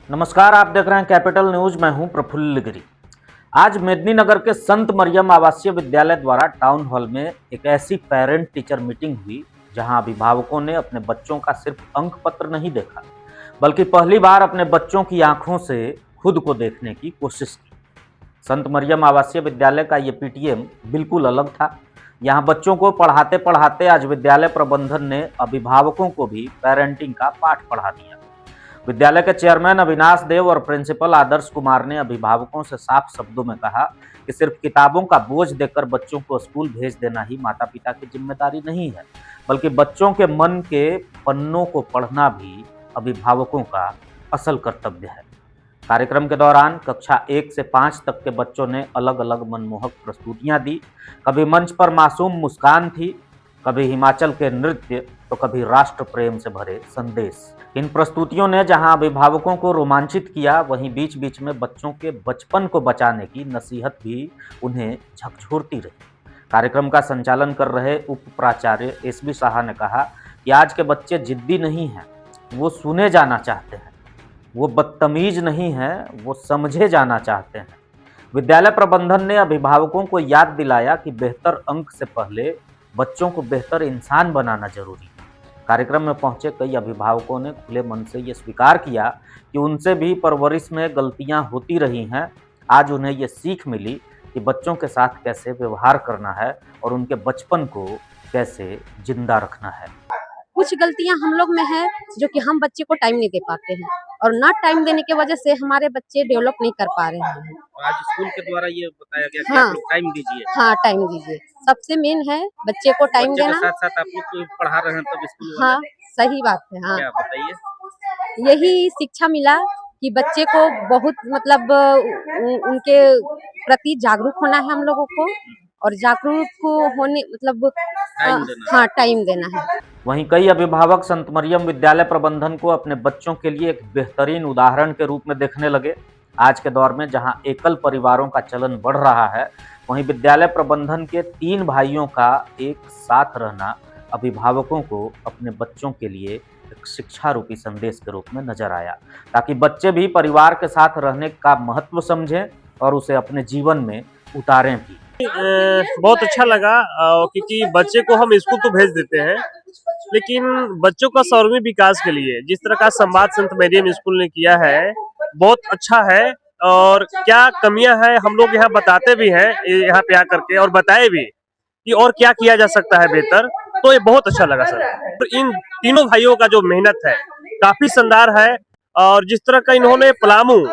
नमस्कार, आप देख रहे हैं कैपिटल न्यूज। मैं हूं प्रफुल्ल गिरी। आज मेदिनीनगर के संत मरियम आवासीय विद्यालय द्वारा टाउन हॉल में एक ऐसी पेरेंट टीचर मीटिंग हुई जहां अभिभावकों ने अपने बच्चों का सिर्फ अंक पत्र नहीं देखा, बल्कि पहली बार अपने बच्चों की आंखों से खुद को देखने की कोशिश की। संत मरियम आवासीय विद्यालय का ये पीटीएम बिल्कुल अलग था। यहाँ बच्चों को पढ़ाते पढ़ाते आज विद्यालय प्रबंधन ने अभिभावकों को भी पेरेंटिंग का पाठ पढ़ा दिया। विद्यालय के चेयरमैन अविनाश देव और प्रिंसिपल आदर्श कुमार ने अभिभावकों से साफ शब्दों में कहा कि सिर्फ किताबों का बोझ देकर बच्चों को स्कूल भेज देना ही माता पिता की जिम्मेदारी नहीं है, बल्कि बच्चों के मन के पन्नों को पढ़ना भी अभिभावकों का असल कर्तव्य है। कार्यक्रम के दौरान कक्षा 1 से 5 तक के बच्चों ने अलग अलग मनमोहक प्रस्तुतियां दी। कभी मंच पर मासूम मुस्कान थी, कभी हिमाचल के नृत्य, तो कभी राष्ट्र प्रेम से भरे संदेश। इन प्रस्तुतियों ने जहां अभिभावकों को रोमांचित किया, वहीं बीच बीच में बच्चों के बचपन को बचाने की नसीहत भी उन्हें झकझोरती रही। कार्यक्रम का संचालन कर रहे उप प्राचार्य एसबी साहा ने कहा कि आज के बच्चे जिद्दी नहीं हैं, वो सुने जाना चाहते हैं, वो बदतमीज नहीं है, वो समझे जाना चाहते हैं। विद्यालय प्रबंधन ने अभिभावकों को याद दिलाया कि बेहतर अंक से पहले बच्चों को बेहतर इंसान बनाना जरूरी है। कार्यक्रम में पहुंचे कई अभिभावकों ने खुले मन से ये स्वीकार किया कि उनसे भी परवरिश में गलतियां होती रही हैं। आज उन्हें ये सीख मिली कि बच्चों के साथ कैसे व्यवहार करना है और उनके बचपन को कैसे जिंदा रखना है। कुछ गलतियां हम लोग में है जो कि हम बच्चे को टाइम नहीं दे पाते हैं और ना टाइम देने की वजह से हमारे बच्चे डेवलप नहीं कर पा रहे हैं। आज स्कूल के द्वारा ये बताया गया कि हाँ, आप लोग टाइम दीजिए। हाँ, टाइम दीजिए। सबसे मेन है बच्चे को टाइम बच्चे के देना। साथ साथ आप लोग को पढ़ा रहे हैं तब स्कूल वाले। हाँ, सही बात है। हाँ, क्या बताइए। यही शिक्षा मिला कि बच्चे को बहुत मतलब उनके प्रति जागरूक होना है हम लोगों को, और जागरूक होने मतलब हाँ, टाइम देना है। वहीं कई अभिभावक संत मरियम विद्यालय प्रबंधन को अपने बच्चों के लिए एक बेहतरीन उदाहरण के रूप में देखने लगे। आज के दौर में जहां एकल परिवारों का चलन बढ़ रहा है, वहीं विद्यालय प्रबंधन के 3 भाइयों का एक साथ रहना अभिभावकों को अपने बच्चों के लिए एक शिक्षा रूपी संदेश के रूप में नजर आया, ताकि बच्चे भी परिवार के साथ रहने का महत्व समझें और उसे अपने जीवन में उतारें भी। बहुत अच्छा लगा क्योंकि बच्चे को हम स्कूल तो भेज देते हैं, लेकिन बच्चों का सर्वांगीण विकास के लिए जिस तरह का संवाद संत मरियम स्कूल ने किया है, बहुत अच्छा है। और क्या कमियां हैं हम लोग यहाँ बताते भी हैं, यहाँ पे आकर के, और बताए भी कि और क्या किया जा सकता है बेहतर। तो ये बहुत अच्छा लगा सर। तो इन तीनों भाइयों का जो मेहनत है काफी शानदार है, और जिस तरह का इन्होंने पलामू,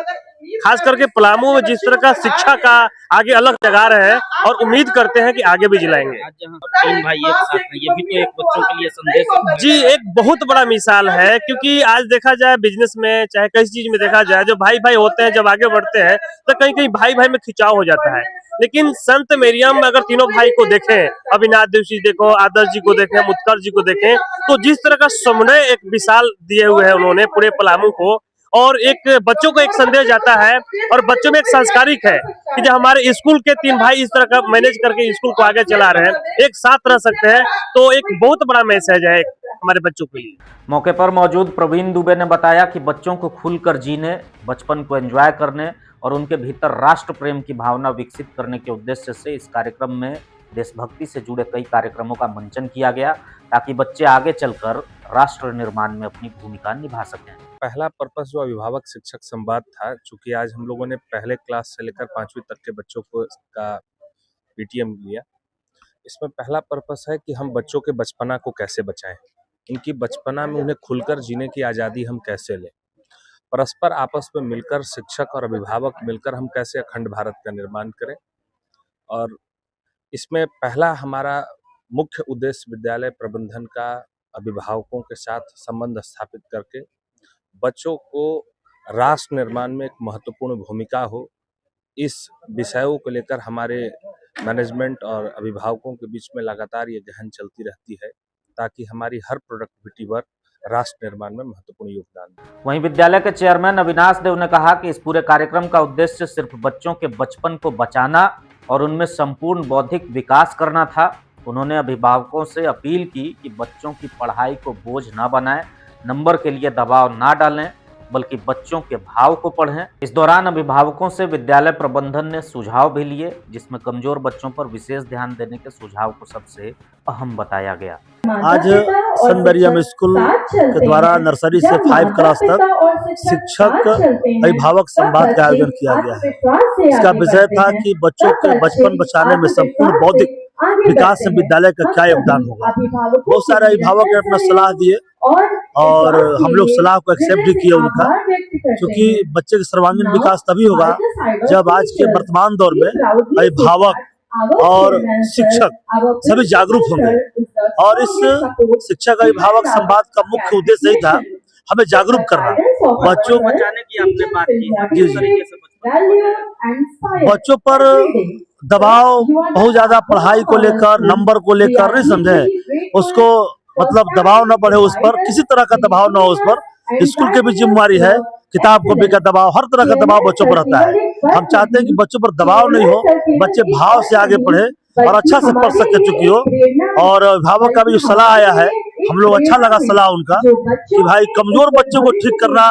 खास करके पलामू में जिस तरह का शिक्षा का आगे अलग जगा रहे हैं, और उम्मीद करते हैं कि आगे भी जिलाएंगे। आज जहाँ 3 भाई एक साथ हैं, ये भी तो एक बच्चों के लिए संदेश है। जी, एक बहुत बड़ा मिसाल है, क्योंकि आज देखा जाए बिजनेस में चाहे किसी चीज में देखा जाए, जो भाई भाई होते हैं जब आगे बढ़ते हैं तो कहीं कहीं भाई भाई में खिंचाव हो जाता है। लेकिन संत मरियम में अगर तीनों भाई को देखें, अविनाश देव जी देखो, आदर्श जी को देखें, मुत्कर जी को देखें, तो जिस तरह का समन्वय एक विशाल दिए हुए हैं उन्होंने पूरे पलामू को, और एक बच्चों को एक संदेश जाता है, और बच्चों में एक संस्कारिक है कि जब हमारे स्कूल के 3 भाई इस तरह का मैनेज करके स्कूल को आगे चला रहे हैं, एक साथ रह सकते हैं, तो एक बहुत बड़ा मैसेज है हमारे बच्चों के लिए। मौके पर मौजूद प्रवीण दुबे ने बताया कि बच्चों को खुलकर जीने, बचपन को एंजॉय करने और उनके भीतर राष्ट्र प्रेम की भावना विकसित करने के उद्देश्य से इस कार्यक्रम में देशभक्ति से जुड़े कई कार्यक्रमों का मंचन किया गया, ताकि बच्चे आगे चलकर राष्ट्र निर्माण में अपनी भूमिका निभा सकें। पहला पर्पस जो अभिभावक शिक्षक संवाद था, चूंकि आज हम लोगों ने पहले क्लास से लेकर 5वीं तक के बच्चों को का पीटीएम लिया, इसमें पहला पर्पस है कि हम बच्चों के बचपना को कैसे बचाएं, उनकी बचपना में उन्हें खुलकर जीने की आज़ादी हम कैसे लें, परस्पर आपस में मिलकर शिक्षक और अभिभावक मिलकर हम कैसे अखंड भारत का निर्माण करें। और इसमें पहला हमारा मुख्य उद्देश्य विद्यालय प्रबंधन का अभिभावकों के साथ संबंध स्थापित करके बच्चों को राष्ट्र निर्माण में एक महत्वपूर्ण भूमिका हो, इस विषयों को लेकर हमारे मैनेजमेंट और अभिभावकों के बीच में लगातार ये गहन चलती रहती है, ताकि हमारी हर प्रोडक्टिविटी वर्क राष्ट्र निर्माण में महत्वपूर्ण योगदान दे। वहीं विद्यालय के चेयरमैन अविनाश देव ने कहा कि इस पूरे कार्यक्रम का उद्देश्य सिर्फ बच्चों के बचपन को बचाना और उनमें संपूर्ण बौद्धिक विकास करना था। उन्होंने अभिभावकों से अपील की कि बच्चों की पढ़ाई को बोझ न बनाएं, नंबर के लिए दबाव ना डालें बल्कि बच्चों के भाव को पढ़ें। इस दौरान अभिभावकों से विद्यालय प्रबंधन ने सुझाव भी लिए, जिसमें कमजोर बच्चों पर विशेष ध्यान देने के सुझाव को सबसे अहम बताया गया। आज सन मरियम स्कूल के द्वारा नर्सरी से 5 क्लास तक शिक्षक अभिभावक संवाद का आयोजन किया गया है। इसका विषय था कि बच्चों के बचपन बचाने में संपूर्ण बौद्धिक विकास में विद्यालय का क्या योगदान होगा। बहुत सारे अभिभावक ने अपना सलाह दिए और हम लोग सलाह को एक्सेप्ट भी किए उनका, क्योंकि बच्चे का सर्वांगीण विकास तभी होगा जब आज के वर्तमान दौर में अभिभावक और शिक्षक सभी जागरूक होंगे। और इस शिक्षक अभिभावक संवाद का मुख्य उद्देश्य यही था, हमें जागरूक करना। बच्चों को बचाने की आपने बात की, जी जी बच्चों पर दबाव बहुत ज्यादा पढ़ाई को लेकर, नंबर को लेकर नहीं समझे, उसको मतलब दबाव न बढ़े, उस पर किसी तरह का दबाव न हो उस पर। स्कूल की भी जिम्मेवारी है, किताब कॉपी का दबाव, हर तरह का दबाव बच्चों पर रहता है। हम चाहते हैं कि बच्चों पर दबाव नहीं हो, बच्चे भाव से आगे पढ़े और अच्छा से पढ़ सके चुकी हो। और अभिभावक का भी जो सलाह आया है, हम लोग अच्छा लगा सलाह उनका कि भाई कमजोर बच्चों को ठीक करना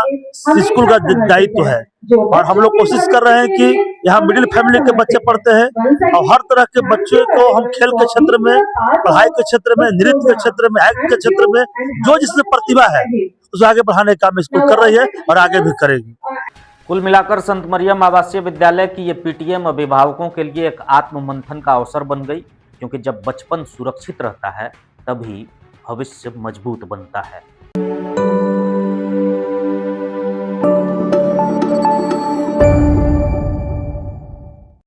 स्कूल का दायित्व है। और हम लोग कोशिश कर रहे हैं कि यहाँ मिडिल फैमिली के बच्चे पढ़ते हैं और हर तरह के बच्चों को हम खेल के क्षेत्र में, पढ़ाई के क्षेत्र में, नृत्य के क्षेत्र में, एक्ट के क्षेत्र में जो जिसमें प्रतिभा है उसे आगे बढ़ाने का काम स्कूल कर रही है और आगे भी करेगी। कुल मिलाकर संत मरियम आवासीय विद्यालय की ये पीटीएम अभिभावकों के लिए एक आत्म मंथन का अवसर बन गई, क्योंकि जब बचपन सुरक्षित रहता है तभी भविष्य मजबूत बनता है।